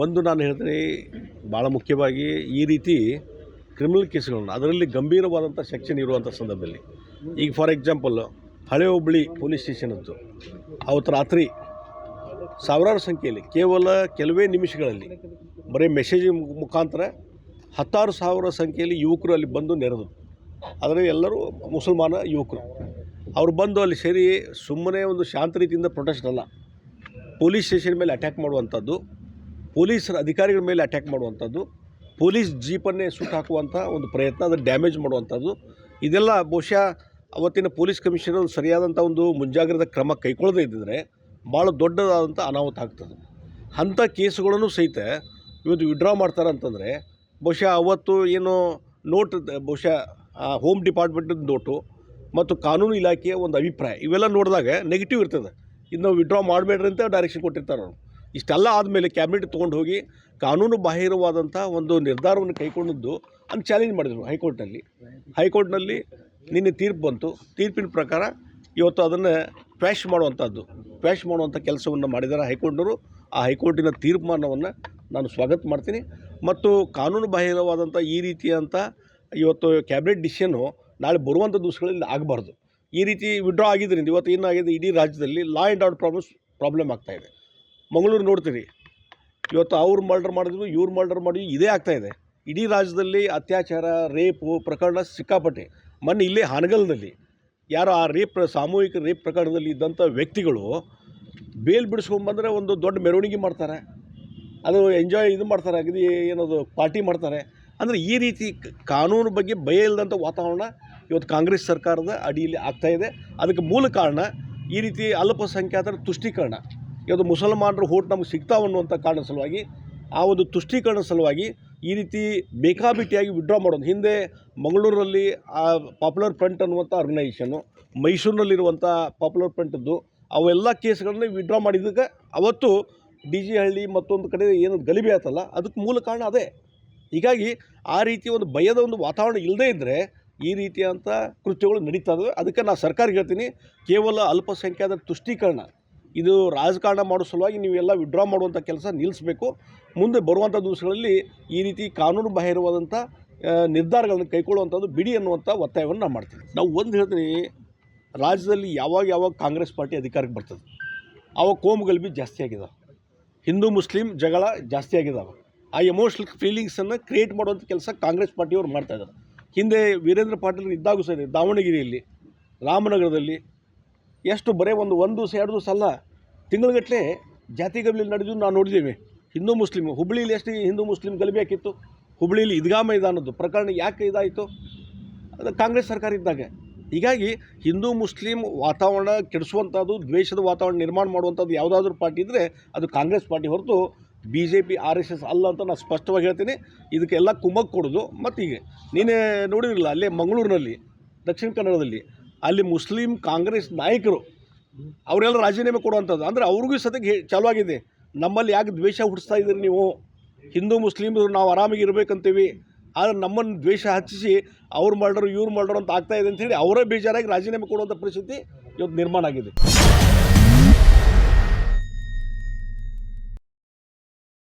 ಒಂದು ನಾನು ಹೇಳ್ತೀನಿ, ಭಾಳ ಮುಖ್ಯವಾಗಿ ಈ ರೀತಿ ಕ್ರಿಮಿನಲ್ ಕೇಸ್ಗಳನ್ನು ಅದರಲ್ಲಿ ಗಂಭೀರವಾದಂಥ ಸೆಕ್ಷನ್ ಇರುವಂಥ ಸಂದರ್ಭದಲ್ಲಿ, ಈಗ ಫಾರ್ ಎಕ್ಸಾಂಪಲ್ ಹಳೆ ಹುಬ್ಬಳ್ಳಿ ಪೊಲೀಸ್ ಸ್ಟೇಷನದ್ದು ಅವತ್ತು ರಾತ್ರಿ ಸಾವಿರಾರು ಸಂಖ್ಯೆಯಲ್ಲಿ ಕೇವಲ ಕೆಲವೇ ನಿಮಿಷಗಳಲ್ಲಿ ಬರೀ ಮೆಸೇಜ್ ಮುಖಾಂತರ 10,000 ಸಂಖ್ಯೆಯಲ್ಲಿ ಯುವಕರು ಅಲ್ಲಿ ಬಂದು ನೆರೆದರು. ಅದರಲ್ಲಿ ಎಲ್ಲರೂ ಮುಸಲ್ಮಾನ ಯುವಕರು. ಅವರು ಬಂದು ಅಲ್ಲಿ ಸೇರಿ ಸುಮ್ಮನೆ ಒಂದು ಶಾಂತ ರೀತಿಯಿಂದ ಪ್ರೊಟೆಸ್ಟ್ ಅಲ್ಲ, ಪೊಲೀಸ್ ಸ್ಟೇಷನ್ ಮೇಲೆ ಅಟ್ಯಾಕ್ ಮಾಡುವಂಥದ್ದು, ಪೊಲೀಸರ ಅಧಿಕಾರಿಗಳ ಮೇಲೆ ಅಟ್ಯಾಕ್ ಮಾಡುವಂಥದ್ದು, ಪೊಲೀಸ್ ಜೀಪನ್ನೇ ಸುಟ್ಟು ಹಾಕುವಂಥ ಒಂದು ಪ್ರಯತ್ನ, ಅದನ್ನು ಡ್ಯಾಮೇಜ್ ಮಾಡುವಂಥದ್ದು, ಇದೆಲ್ಲ ಬಹುಶಃ ಅವತ್ತಿನ ಪೊಲೀಸ್ ಕಮಿಷನರ್ ಸರಿಯಾದಂಥ ಒಂದು ಮುಂಜಾಗ್ರತಾ ಕ್ರಮ ಕೈಗೊಳ್ಳದೇ ಇದ್ದಿದ್ರೆ ಭಾಳ ದೊಡ್ಡದಾದಂಥ ಅನಾಹುತ ಆಗ್ತದೆ. ಅಂಥ ಕೇಸುಗಳನ್ನು ಸಹಿತ ಇವತ್ತು ವಿಡ್ರಾ ಮಾಡ್ತಾರೆ ಅಂತಂದರೆ ಬಹುಶಃ ಅವತ್ತು ಏನು ನೋಟ್, ಬಹುಶಃ ಹೋಮ್ ಡಿಪಾರ್ಟ್ಮೆಂಟದ ನೋಟು ಮತ್ತು ಕಾನೂನು ಇಲಾಖೆಯ ಒಂದು ಅಭಿಪ್ರಾಯ ಇವೆಲ್ಲ ನೋಡಿದಾಗ ನೆಗೆಟಿವ್ ಇರ್ತದೆ. ಇದು ನಾವು ವಿಡ್ರಾ ಮಾಡಬೇಡ್ರಿ ಅಂತ ಡೈರೆಕ್ಷನ್ ಕೊಟ್ಟಿರ್ತಾರೆ ಅವರು. ಇಷ್ಟೆಲ್ಲ ಆದಮೇಲೆ ಕ್ಯಾಬಿನೆಟ್ ತೊಗೊಂಡು ಹೋಗಿ ಕಾನೂನು ಬಾಹಿರವಾದಂಥ ಒಂದು ನಿರ್ಧಾರವನ್ನು ಕೈಗೊಂಡದ್ದು ಅಂತ ಚಾಲೆಂಜ್ ಮಾಡಿದರು ಹೈಕೋರ್ಟ್ನಲ್ಲಿ ನಿನ್ನೆ ತೀರ್ಪು ಬಂತು. ತೀರ್ಪಿನ ಪ್ರಕಾರ ಇವತ್ತು ಅದನ್ನು ಕ್ವ್ಯಾಶ್ ಮಾಡುವಂಥ ಕೆಲಸವನ್ನು ಮಾಡಿದ್ದಾರೆ ಹೈಕೋರ್ಟ್ನವರು. ಆ ಹೈಕೋರ್ಟಿನ ತೀರ್ಮಾನವನ್ನು ನಾನು ಸ್ವಾಗತ ಮಾಡ್ತೀನಿ. ಮತ್ತು ಕಾನೂನು ಬಾಹಿರವಾದಂಥ ಈ ರೀತಿಯಂಥ ಇವತ್ತು ಕ್ಯಾಬಿನೆಟ್ ಡಿಸಿಷನ್ನು ನಾಳೆ ಬರುವಂಥ ದಿವಸಗಳಲ್ಲಿ ಆಗಬಾರ್ದು. ಈ ರೀತಿ ವಿಡ್ರಾ ಆಗಿದ್ದರಿಂದ ಇವತ್ತು ಏನಾಗಿದೆ, ಇಡೀ ರಾಜ್ಯದಲ್ಲಿ ಲಾ ಆ್ಯಂಡ್ ಆರ್ಡರ್ ಪ್ರಾಬ್ಲಮ್ ಆಗ್ತಾಯಿದೆ. ಮಂಗಳೂರು ನೋಡ್ತೀರಿ, ಇವತ್ತು ಅವ್ರು ಮರ್ಡರ್ ಮಾಡಿದ್ರು, ಇವ್ರು ಮರ್ಡರ್ ಮಾಡಿದ್ರು, ಇದೇ ಆಗ್ತಾಯಿದೆ. ಇಡೀ ರಾಜ್ಯದಲ್ಲಿ ಅತ್ಯಾಚಾರ, ರೇಪು ಪ್ರಕರಣ ಸಿಕ್ಕಾಪಟ್ಟೆ. ಮೊನ್ನೆ ಇಲ್ಲೇ ಹಾನಗಲ್ದಲ್ಲಿ ಯಾರು ಆ ಸಾಮೂಹಿಕ ರೇಪ್ ಪ್ರಕರಣದಲ್ಲಿ ಇದ್ದಂಥ ವ್ಯಕ್ತಿಗಳು ಬೇಲ್ ಬಿಡಿಸ್ಕೊಂಡ್ಬಂದರೆ ಒಂದು ದೊಡ್ಡ ಮೆರವಣಿಗೆ ಮಾಡ್ತಾರೆ, ಅದು ಎಂಜಾಯ್ ಮಾಡ್ತಾರೆ, ಅಗದಿ ಏನದು ಪಾರ್ಟಿ ಮಾಡ್ತಾರೆ. ಅಂದರೆ ಈ ರೀತಿ ಕಾನೂನು ಬಗ್ಗೆ ಭಯ ಇಲ್ಲದಂಥ ವಾತಾವರಣ ಇವತ್ತು ಕಾಂಗ್ರೆಸ್ ಸರ್ಕಾರದ ಅಡಿಯಲ್ಲಿ ಆಗ್ತಾಯಿದೆ. ಅದಕ್ಕೆ ಮೂಲ ಕಾರಣ ಈ ರೀತಿ ಅಲ್ಪಸಂಖ್ಯಾತರ ತುಷ್ಟೀಕರಣ. ಇವತ್ತು ಮುಸಲ್ಮಾನರು ಹೋಟ್ ನಮಗೆ ಸಿಗ್ತಾವೆ ಅನ್ನುವಂಥ ಕಾರಣ ಸಲುವಾಗಿ, ಆ ಒಂದು ತುಷ್ಟೀಕರಣ ಸಲುವಾಗಿ ಈ ರೀತಿ ಬೇಕಾಬಿಟ್ಟಿಯಾಗಿ ವಿಡ್ರಾ ಮಾಡೋದು. ಹಿಂದೆ ಮಂಗಳೂರಲ್ಲಿ ಆ ಪಾಪ್ಯುಲರ್ ಫ್ರಂಟ್ ಅನ್ನುವಂಥ ಆರ್ಗನೈಜೇಷನ್ನು, ಮೈಸೂರಿನಲ್ಲಿರುವಂಥ ಪಾಪ್ಯುಲರ್ ಫ್ರಂಟದ್ದು ಅವೆಲ್ಲ ಕೇಸ್ಗಳನ್ನ ವಿಡ್ರಾ ಮಾಡಿದ್ದಕ್ಕೆ ಅವತ್ತು DG ಹಳ್ಳಿ ಮತ್ತೊಂದು ಕಡೆ ಏನು ಗಲಿಬೆ ಆಯ್ತಲ್ಲ, ಅದಕ್ಕೆ ಮೂಲ ಕಾರಣ ಅದೇ. ಹೀಗಾಗಿ ಆ ರೀತಿ ಒಂದು ಭಯದ ಒಂದು ವಾತಾವರಣ ಇಲ್ಲದೇ ಇದ್ದರೆ ಈ ರೀತಿಯಂಥ ಕೃತ್ಯಗಳು ನಡೀತಾ ಇದ್ದಾವೆ. ಅದಕ್ಕೆ ನಾನು ಸರ್ಕಾರಕ್ಕೆ ಹೇಳ್ತೀನಿ, ಕೇವಲ ಅಲ್ಪಸಂಖ್ಯಾತರ ತುಷ್ಟೀಕರಣ ಇದು ರಾಜಕಾರಣ ಮಾಡೋ ಸಲುವಾಗಿ ನೀವೆಲ್ಲ ವಿಡ್ರಾ ಮಾಡುವಂಥ ಕೆಲಸ ನಿಲ್ಲಿಸಬೇಕು. ಮುಂದೆ ಬರುವಂಥ ದಿವಸಗಳಲ್ಲಿ ಈ ರೀತಿ ಕಾನೂನು ಬಾಹಿರವಾದಂಥ ನಿರ್ಧಾರಗಳನ್ನು ಕೈಗೊಳ್ಳುವಂಥದ್ದು ಬಿಡಿ ಅನ್ನುವಂಥ ಒತ್ತಾಯವನ್ನು ನಾನು ಮಾಡ್ತೀನಿ. ನಾವು ಒಂದು ಹೇಳ್ತೀನಿ, ರಾಜ್ಯದಲ್ಲಿ ಯಾವಾಗ ಕಾಂಗ್ರೆಸ್ ಪಾರ್ಟಿ ಅಧಿಕಾರಕ್ಕೆ ಬರ್ತದೆ ಆವಾಗ ಕೋಮುಗಲಭೆ ಜಾಸ್ತಿ ಆಗಿದಾವೆ, ಹಿಂದೂ ಮುಸ್ಲಿಂ ಜಗಳ ಜಾಸ್ತಿ ಆಗಿದ್ದಾವೆ. ಆ ಎಮೋಷ್ನಲ್ ಫೀಲಿಂಗ್ಸನ್ನು ಕ್ರಿಯೇಟ್ ಮಾಡುವಂಥ ಕೆಲಸ ಕಾಂಗ್ರೆಸ್ ಪಾರ್ಟಿಯವರು ಮಾಡ್ತಾಯಿದ್ದಾರೆ. ಹಿಂದೆ ವೀರೇಂದ್ರ ಪಾಟೀಲ್ ಇದ್ದಾಗೂ ಸರಿ ದಾವಣಗೆರೆಯಲ್ಲಿ, ರಾಮನಗರದಲ್ಲಿ ಎಷ್ಟು ಬರೀ ಒಂದು ದಿವಸ 2 ದಿವಸ ಅಲ್ಲ, ತಿಂಗಳಗಟ್ಟಲೆ ಜಾತಿ ಗಲಭೆ ನಡೆದು ನಾವು ನೋಡಿದ್ದೇವೆ. ಹಿಂದೂ ಮುಸ್ಲಿಮ್ ಹುಬ್ಬಳ್ಳಿಯಲ್ಲಿ ಎಷ್ಟು ಹಿಂದೂ ಮುಸ್ಲಿಂ ಗಲಭೆ ಹಾಕಿತ್ತು. ಹುಬ್ಬಳ್ಳಿಯಲ್ಲಿ ಈದ್ಗಾ ಮೈದಾನದ್ದು ಪ್ರಕರಣ ಯಾಕೆ ಇದಾಯಿತು? ಅದು ಕಾಂಗ್ರೆಸ್ ಸರ್ಕಾರ ಇದ್ದಾಗ. ಹೀಗಾಗಿ ಹಿಂದೂ ಮುಸ್ಲಿಂ ವಾತಾವರಣ ಕೆಡಿಸುವಂಥದ್ದು, ದ್ವೇಷದ ವಾತಾವರಣ ನಿರ್ಮಾಣ ಮಾಡುವಂಥದ್ದು ಯಾವುದಾದ್ರೂ ಪಾರ್ಟಿ ಇದ್ದರೆ ಅದು ಕಾಂಗ್ರೆಸ್ ಪಾರ್ಟಿ ಹೊರತು BJP RSS ಅಲ್ಲ ಅಂತ ನಾನು ಸ್ಪಷ್ಟವಾಗಿ ಹೇಳ್ತೀನಿ. ಇದಕ್ಕೆಲ್ಲ ಕುಮ್ಮಕ್ಕು ಕೊಡೋದು. ಮತ್ತು ಈಗ ನೀನೇ ನೋಡಿರಲಿಲ್ಲ, ಅಲ್ಲೇ ಮಂಗಳೂರಿನಲ್ಲಿ, ದಕ್ಷಿಣ ಕನ್ನಡದಲ್ಲಿ ಅಲ್ಲಿ ಮುಸ್ಲಿಂ ಕಾಂಗ್ರೆಸ್ ನಾಯಕರು ಅವರೆಲ್ಲ ರಾಜೀನಾಮೆ ಕೊಡುವಂಥದ್ದು. ಅಂದರೆ ಅವ್ರಿಗೂ ಸದ್ಯಕ್ಕೆ ಚಾಲೂ ಆಗಿದೆ, ನಮ್ಮಲ್ಲಿ ಯಾಕೆ ದ್ವೇಷ ಹುಟ್ಟಿಸ್ತಾ ಇದ್ದೀರಿ ನೀವು, ಹಿಂದೂ ಮುಸ್ಲಿಮ್ರು ನಾವು ಆರಾಮಾಗಿ ಇರಬೇಕಂತೀವಿ, ಆದರೆ ನಮ್ಮನ್ನು ದ್ವೇಷ ಹಚ್ಚಿಸಿ ಅವ್ರು ಮಾಡ್ರು ಇವ್ರು ಮಾಡ್ರು ಅಂತ ಆಗ್ತಾಯಿದೆ ಅಂಥೇಳಿ ಅವರೇ ಬೇಜಾರಾಗಿ ರಾಜೀನಾಮೆ ಕೊಡುವಂಥ ಪರಿಸ್ಥಿತಿ ಇವತ್ತು ನಿರ್ಮಾಣ ಆಗಿದೆ.